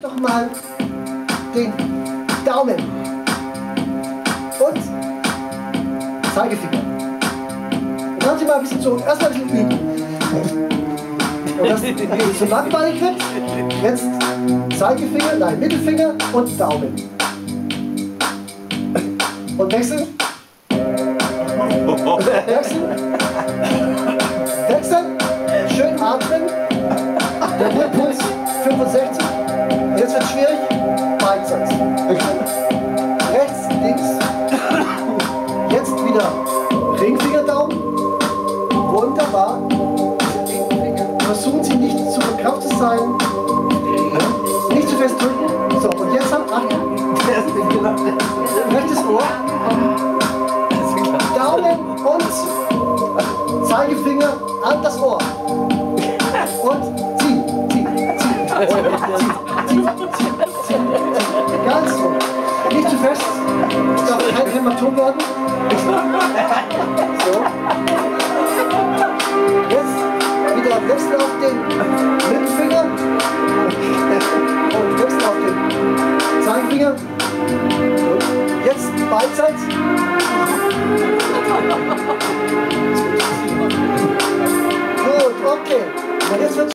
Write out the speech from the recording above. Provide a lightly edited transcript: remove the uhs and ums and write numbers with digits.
Doch mal den Daumen und Zeigefinger. Und dann Sie mal ein bisschen zurück. Erstmal ein bisschen üben. Und das so langbeinig wird. Jetzt Zeigefinger, nein, Mittelfinger und Daumen. Und wechseln. Wechseln. Wechseln. Schön atmen. Der Ruhepuls 65. Jetzt wird es schwierig. Beidseits. Rechts, links. Jetzt wieder Ringfinger, Daumen. Wunderbar. Versuchen Sie nicht zu verkrampft zu sein. Nicht zu fest drücken. So, und jetzt haben Achtung. Rechtes Ohr. Daumen und Zeigefinger an das Ohr. Und ziehen. Ganz so. Nicht zu fest. Es darf kein Hämatom werden. So. Jetzt wieder wechseln auf den Mittelfinger. Und wechseln auf den Zeigefinger. Jetzt beidseits. Gut, okay. Und jetzt wird